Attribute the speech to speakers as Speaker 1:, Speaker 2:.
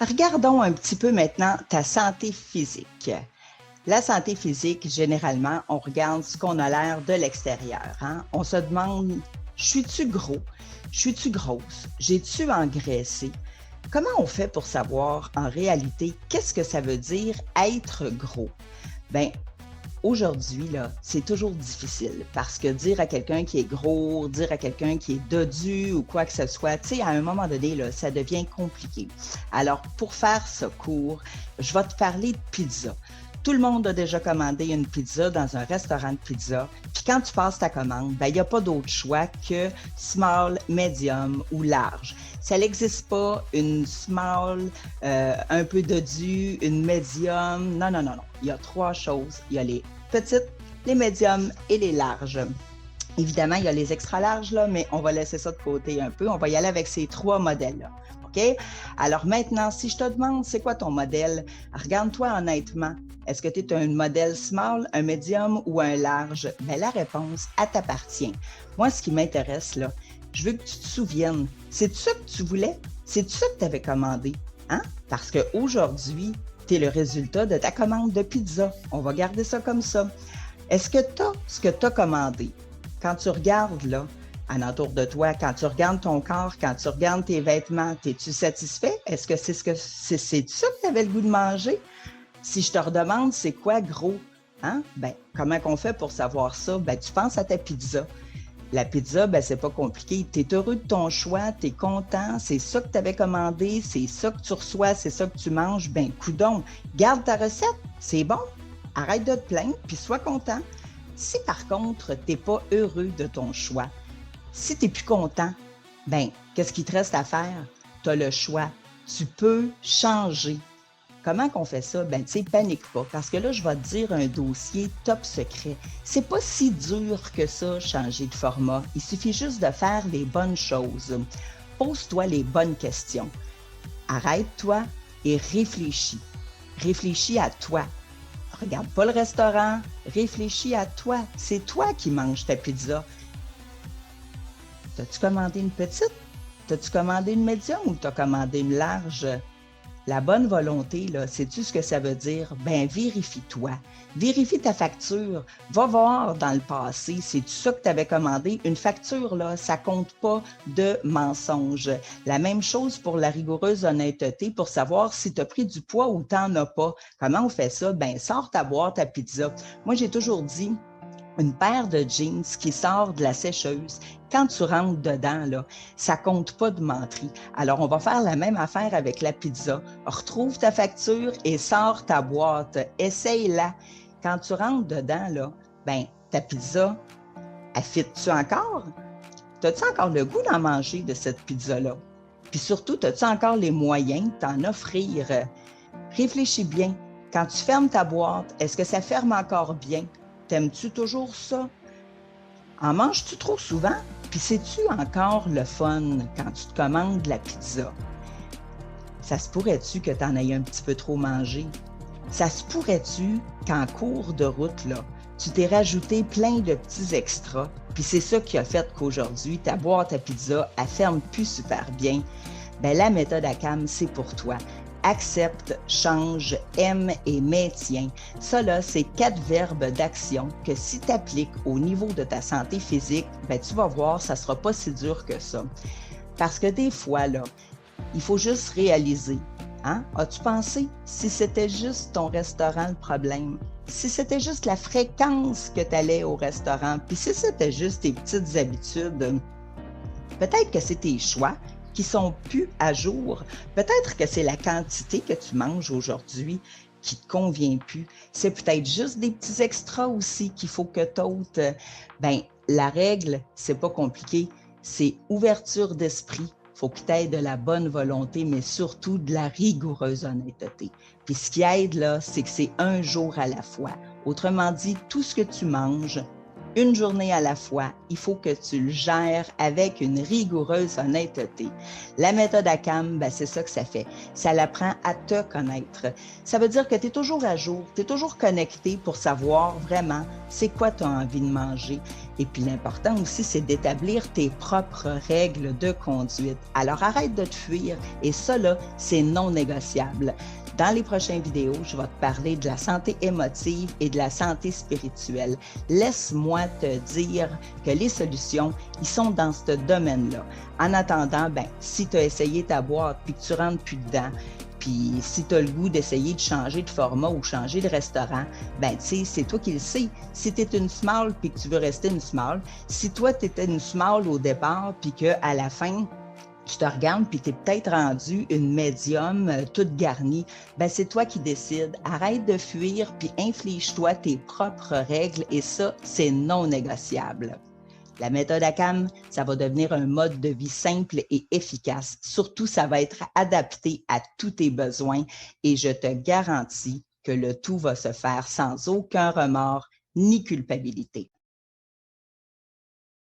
Speaker 1: Regardons un petit peu maintenant ta santé physique. La santé physique, généralement, on regarde ce qu'on a l'air de l'extérieur. Hein? On se demande, suis-tu gros? Suis-tu grosse? J'ai-tu engraissé? Comment on fait pour savoir en réalité qu'est-ce que ça veut dire être gros? Bien, aujourd'hui, là, c'est toujours difficile parce que dire à quelqu'un qui est gros, dire à quelqu'un qui est dodu ou quoi que ce soit, tu sais, à un moment donné, là, ça devient compliqué. Alors, pour faire ça court, je vais te parler de pizza. Tout le monde a déjà commandé une pizza dans un restaurant de pizza. Puis quand tu passes ta commande, il n'y a pas d'autre choix que small, medium ou large. Ça n'existe pas une small, un peu dodue, une medium. Non, non, non, non. Il y a trois choses. Il y a les petites, les médiums et les larges. Évidemment, il y a les extra larges, là, mais on va laisser ça de côté un peu. On va y aller avec ces trois modèles-là. OK? Alors maintenant, si je te demande c'est quoi ton modèle, regarde-toi honnêtement. Est-ce que tu es un modèle small, un medium ou un large? Bien, la réponse, elle t'appartient. Moi, ce qui m'intéresse, là, je veux que tu te souviennes. C'est ça que tu voulais? C'est ça que tu avais commandé? Hein? Parce qu'aujourd'hui, tu es le résultat de ta commande de pizza. On va garder ça comme ça. Est-ce que tu as ce que tu as commandé? Quand tu regardes, là, alentour de toi, quand tu regardes ton corps, quand tu regardes tes vêtements, es-tu satisfait? Est-ce que c'est ça que tu avais le goût de manger? Si je te redemande c'est quoi gros, hein? Ben, comment qu'on fait pour savoir ça? Ben, tu penses à ta pizza. La pizza, ben, c'est pas compliqué. Tu es heureux de ton choix, tu es content, c'est ça que tu avais commandé, c'est ça que tu reçois, c'est ça que tu manges. Ben, coudonc, garde ta recette, c'est bon. Arrête de te plaindre, puis sois content. Si par contre, tu n'es pas heureux de ton choix, si tu n'es plus content, ben, qu'est-ce qu'il te reste à faire? Tu as le choix. Tu peux changer. Comment qu'on fait ça? Ben, tu sais, panique pas, parce que là, je vais te dire un dossier top secret. C'est pas si dur que ça, changer de format. Il suffit juste de faire les bonnes choses. Pose-toi les bonnes questions. Arrête-toi et réfléchis. Réfléchis à toi. Regarde pas le restaurant, réfléchis à toi. C'est toi qui manges ta pizza. T'as-tu commandé une petite? T'as-tu commandé une médium ou t'as commandé une large? La bonne volonté, là, sais-tu ce que ça veut dire? Ben, vérifie-toi. Vérifie ta facture. Va voir dans le passé. C'est ça que tu avais commandé? Une facture, là, ça compte pas de mensonge. La même chose pour la rigoureuse honnêteté pour savoir si tu as pris du poids ou tu n'en as pas. Comment on fait ça? Ben, sors ta boîte à pizza. Moi, j'ai toujours dit, une paire de jeans qui sort de la sécheuse, quand tu rentres dedans, là, ça compte pas de menterie. Alors, on va faire la même affaire avec la pizza. Retrouve ta facture et sors ta boîte. Essaye-la. Quand tu rentres dedans, là, ben, ta pizza, elle fit-tu encore? T'as-tu encore le goût d'en manger de cette pizza-là? Puis surtout, as-tu encore les moyens de t'en offrir? Réfléchis bien. Quand tu fermes ta boîte, est-ce que ça ferme encore bien? T'aimes-tu toujours ça? En manges-tu trop souvent? Puis sais-tu encore le fun quand tu te commandes de la pizza? Ça se pourrait-tu que tu en aies un petit peu trop mangé? Ça se pourrait-tu qu'en cours de route, là, tu t'es rajouté plein de petits extras? Puis c'est ça qui a fait qu'aujourd'hui, ta boîte à pizza, elle ferme plus super bien. Bien, la méthode ACAM, c'est pour toi. Accepte, change, aime et maintiens. Ça, là, c'est 4 verbes d'action que si tu appliques au niveau de ta santé physique, ben, tu vas voir, ça ne sera pas si dur que ça. Parce que des fois, là, il faut juste réaliser. Hein? As-tu pensé si c'était juste ton restaurant le problème? Si c'était juste la fréquence que tu allais au restaurant, puis si c'était juste tes petites habitudes, peut-être que c'est tes choix qui sont plus à jour. Peut-être que c'est la quantité que tu manges aujourd'hui qui te convient plus. C'est peut-être juste des petits extras aussi qu'il faut que tu ôtes. Ben, la règle, c'est pas compliqué. C'est ouverture d'esprit. Il faut que tu aies de la bonne volonté, mais surtout de la rigoureuse honnêteté. Puis ce qui aide, là, c'est que c'est un jour à la fois. Autrement dit, tout ce que tu manges, une journée à la fois. Il faut que tu le gères avec une rigoureuse honnêteté. La méthode ACAM, ben, c'est ça que ça fait. Ça l'apprend à te connaître. Ça veut dire que tu es toujours à jour, tu es toujours connecté pour savoir vraiment c'est quoi tu as envie de manger. Et puis l'important aussi, c'est d'établir tes propres règles de conduite. Alors arrête de te fuir et ça, là, c'est non négociable. Dans les prochaines vidéos, je vais te parler de la santé émotive et de la santé spirituelle. Laisse-moi te dire que les solutions, ils sont dans ce domaine-là. En attendant, ben, si tu as essayé ta boîte puis que tu rentres plus dedans, puis si tu as le goût d'essayer de changer de format ou changer de restaurant, ben tu sais, c'est toi qui le sais. Si tu es une small puis que tu veux rester une small, si toi tu étais une small au départ puis qu'à la fin, tu te regardes puis tu es peut-être rendu une médium toute garnie, ben c'est toi qui décides. Arrête de fuir puis inflige-toi tes propres règles et ça, c'est non négociable. La méthode ACAM, ça va devenir un mode de vie simple et efficace. Surtout, ça va être adapté à tous tes besoins et je te garantis que le tout va se faire sans aucun remords ni culpabilité.